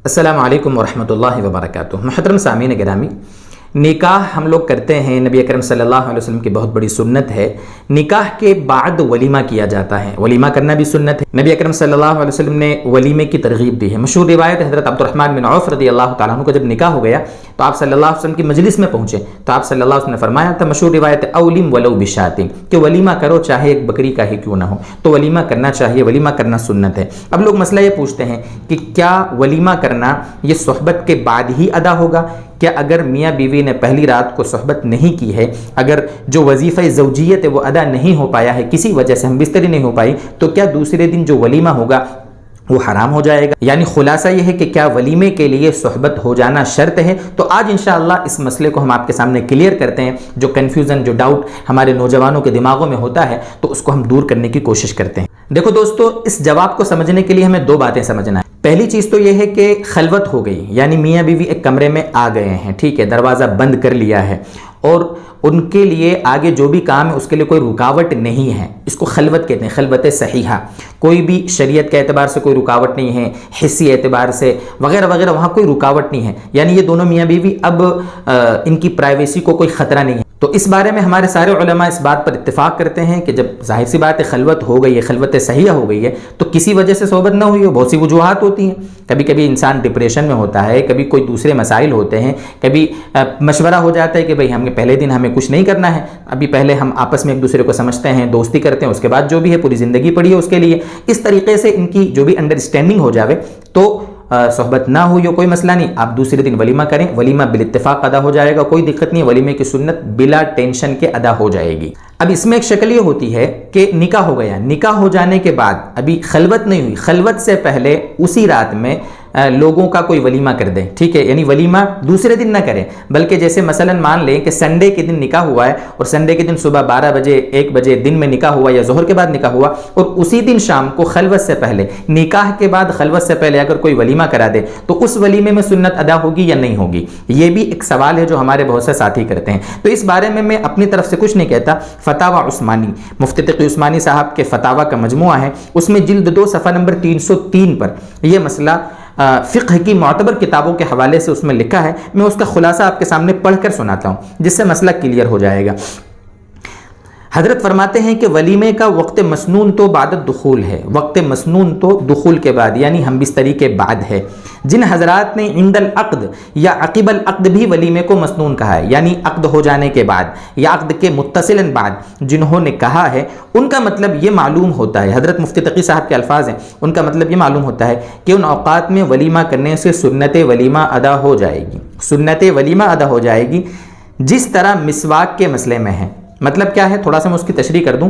السلام علیکم ورحمۃ اللہ وبرکاتہ۔ محترم سامعین گرامی، نکاح ہم لوگ کرتے ہیں، نبی اکرم صلی اللہ علیہ وسلم کی بہت بڑی سنت ہے۔ نکاح کے بعد ولیمہ کیا جاتا ہے، ولیمہ کرنا بھی سنت ہے۔ نبی اکرم صلی اللہ علیہ وسلم نے ولیمے کی ترغیب دی ہے۔ مشہور روایت ہے، حضرت عبد الرحمن بن عوف رضی اللہ تعالیٰ عنہ کو جب نکاح ہو گیا تو آپ صلی اللہ علیہ وسلم کی مجلس میں پہنچے تو آپ صلی اللہ علیہ وسلم نے فرمایا تھا، مشہور روایت ہے، اولم ولو بشاۃ، کہ ولیمہ کرو چاہے ایک بکری کا ہی کیوں نہ ہو۔ تو ولیمہ کرنا چاہیے، ولیمہ کرنا سنت ہے۔ اب لوگ مسئلہ یہ پوچھتے ہیں کہ کیا ولیمہ کرنا یہ صحبت کے بعد ہی ادا ہوگا؟ کیا اگر میاں بیوی نے پہلی رات کو صحبت نہیں کی ہے، اگر جو وظیفہ زوجیت ہے وہ ادا نہیں ہو پایا ہے، کسی وجہ سے ہم بستری نہیں ہو پائی، تو کیا دوسرے دن جو ولیمہ ہوگا وہ حرام ہو جائے گا؟ یعنی خلاصہ یہ ہے کہ کیا ولیمے کے لیے صحبت ہو جانا شرط ہے؟ تو آج انشاءاللہ اس مسئلے کو ہم آپ کے سامنے کلیئر کرتے ہیں۔ جو کنفیوژن، جو ڈاؤٹ ہمارے نوجوانوں کے دماغوں میں ہوتا ہے تو اس کو ہم دور کرنے کی کوشش کرتے ہیں۔ دیکھو دوستو، اس جواب کو سمجھنے کے لیے ہمیں دو باتیں سمجھنا ہے۔ پہلی چیز تو یہ ہے کہ خلوت ہو گئی، یعنی میاں بیوی ایک کمرے میں آ گئے ہیں، ٹھیک ہے، دروازہ بند کر لیا ہے اور ان کے لیے آگے جو بھی کام ہے اس کے لیے کوئی رکاوٹ نہیں ہے۔ اس کو خلوت کہتے ہیں، خلوت صحیحہ۔ کوئی بھی شریعت کے اعتبار سے کوئی رکاوٹ نہیں ہے، حسی اعتبار سے وغیرہ وغیرہ، وہاں کوئی رکاوٹ نہیں ہے۔ یعنی یہ دونوں میاں بیوی اب ان کی پرائیویسی کو کوئی خطرہ نہیں ہے۔ تو اس بارے میں ہمارے سارے علماء اس بات پر اتفاق کرتے ہیں کہ جب ظاہر سی بات ہے خلوت ہو گئی ہے، خلوت صحیحہ ہو گئی ہے، تو کسی وجہ سے صحبت نہ ہوئی ہو، بہت سی وجوہات ہوتی ہیں۔ کبھی کبھی انسان ڈپریشن میں ہوتا ہے، کبھی کوئی دوسرے مسائل ہوتے ہیں، کبھی مشورہ ہو جاتا ہے کہ بھئی ہم پہلے دن ہمیں کچھ نہیں کرنا ہے، ابھی پہلے ہم آپس میں ایک دوسرے کو سمجھتے ہیں، دوستی کرتے ہیں، اس کے بعد جو بھی ہے پوری زندگی پڑی ہے اس کے لیے۔ اس طریقے سے ان کی جو بھی انڈرسٹینڈنگ ہو جاوے تو صحبت نہ ہوئی ہو، کوئی مسئلہ نہیں، آپ دوسرے دن ولیمہ کریں، ولیمہ بالاتفاق ادا ہو جائے گا، کوئی دقت نہیں، ولیمے کی سنت بلا ٹینشن کے ادا ہو جائے گی۔ اب اس میں ایک شکل یہ ہوتی ہے کہ نکاح ہو گیا، نکاح ہو جانے کے بعد ابھی خلوت نہیں ہوئی، خلوت سے پہلے اسی رات میں لوگوں کا کوئی ولیمہ کر دیں، ٹھیک ہے، یعنی ولیمہ دوسرے دن نہ کریں، بلکہ جیسے مثلا مان لیں کہ سنڈے کے دن نکاح ہوا ہے اور سنڈے کے دن صبح 12 بجے 1 بجے دن میں نکاح ہوا یا ظہر کے بعد نکاح ہوا، اور اسی دن شام کو خلوت سے پہلے، نکاح کے بعد خلوت سے پہلے اگر کوئی ولیمہ کرا دے تو اس ولیمے میں سنت ادا ہوگی یا نہیں ہوگی؟ یہ بھی ایک سوال ہے جو ہمارے بہت سے ساتھی کرتے ہیں۔ تو اس بارے میں اپنی طرف سے کچھ نہیں کہتا۔ فتاوی عثمانی، مفتی تقی عثمانی صاحب کے فتاوی کا مجموعہ ہے، اس میں جلد 2 صفحہ نمبر 303 پر یہ مسئلہ فقہ کی معتبر کتابوں کے حوالے سے اس میں لکھا ہے۔ میں اس کا خلاصہ آپ کے سامنے پڑھ کر سناتا ہوں جس سے مسئلہ کلیئر ہو جائے گا۔ حضرت فرماتے ہیں کہ ولیمے کا وقت مسنون تو بعد الدخول ہے، وقت مسنون تو دخول کے بعد یعنی ہم بستری کے بعد ہے۔ جن حضرات نے عند العقد یا عقب العقد بھی ولیمے کو مسنون کہا ہے، یعنی عقد ہو جانے کے بعد یا عقد کے متصلاً بعد جنہوں نے کہا ہے، ان کا مطلب یہ معلوم ہوتا ہے، حضرت مفتی تقی صاحب کے الفاظ ہیں، ان کا مطلب یہ معلوم ہوتا ہے کہ ان اوقات میں ولیمہ کرنے سے سنت ولیمہ ادا ہو جائے گی، سنت ولیمہ ادا ہو جائے گی، جس طرح مسواک کے مسئلے میں ہے۔ مطلب کیا ہے، تھوڑا سا میں اس کی تشریح کر دوں۔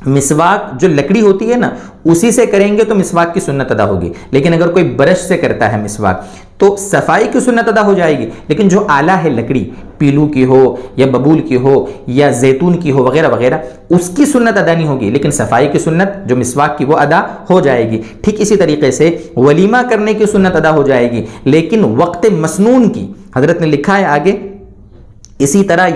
مسواک جو لکڑی ہوتی ہے نا، اسی سے کریں گے تو مسواک کی سنت ادا ہوگی، لیکن اگر کوئی برش سے کرتا ہے مسواک تو صفائی کی سنت ادا ہو جائے گی، لیکن جو آلہ ہے لکڑی، پیلو کی ہو یا ببول کی ہو یا زیتون کی ہو وغیرہ وغیرہ، اس کی سنت ادا نہیں ہوگی، لیکن صفائی کی سنت جو مسواک کی وہ ادا ہو جائے گی۔ ٹھیک اسی طریقے سے ولیمہ کرنے کی سنت ادا ہو جائے گی، لیکن وقت مسنون کی، حضرت نے لکھا ہے آگے، اسی طرح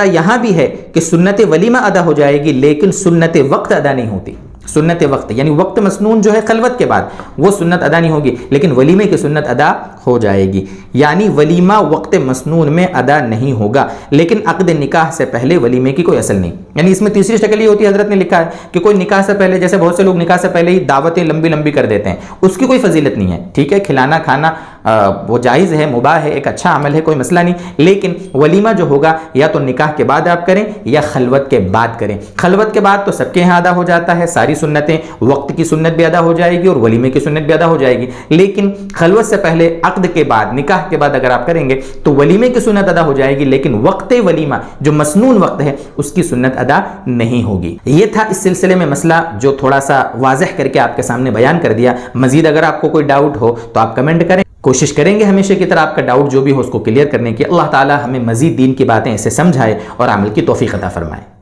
یہاں بھی ہے کہ سنت ولیمہ ادا ہو جائے گی، لیکن سنت وقت ادا نہیں ہوتی۔ سنت وقت یعنی وقت مسنون جو ہے خلوت کے بعد، وہ سنت ادا نہیں ہوگی، لیکن ولیمے کی سنت ادا ہو جائے گی۔ یعنی ولیمہ وقت مسنون میں ادا نہیں ہوگا، لیکن عقد نکاح سے پہلے ولیمے کی کوئی اصل نہیں۔ یعنی اس میں تیسری شکل یہ ہوتی ہے، حضرت نے لکھا ہے کہ کوئی نکاح سے پہلے، جیسے بہت سے لوگ نکاح سے پہلے ہی دعوتیں لمبی لمبی کر دیتے ہیں، اس کی کوئی فضیلت نہیں ہے، ٹھیک ہے، کھلانا کھانا وہ جائز ہے، مباح ہے، ایک اچھا عمل ہے، کوئی مسئلہ نہیں، لیکن ولیمہ جو ہوگا یا تو نکاح کے بعد آپ کریں یا خلوت کے بعد کریں۔ خلوت کے بعد تو سب کے یہاں ادا ہو جاتا ہے، ساری سنتیں، وقت کی سنت بھی ادا ہو جائے گی اور ولیمے کی سنت بھی ادا ہو جائے گی، لیکن خلوت سے پہلے، عقد کے بعد، نکاح کے بعد اگر آپ کریں گے تو ولیمے کی سنت ادا ہو جائے گی، لیکن وقت ولیمہ جو مسنون وقت ہے اس کی سنت ادا نہیں ہوگی۔ یہ تھا اس سلسلے میں مسئلہ جو تھوڑا سا واضح کر کے آپ کے سامنے بیان کر دیا۔ مزید اگر آپ کو کوئی ڈاؤٹ ہو تو آپ کمنٹ کریں، کوشش کریں گے ہمیشہ کی طرح آپ کا ڈاؤٹ جو بھی ہو اس کو کلیئر کرنے کی۔ اللہ تعالی ہمیں مزید دین کی باتیں ایسے سمجھائے اور عمل کی توفیق عطا فرمائے۔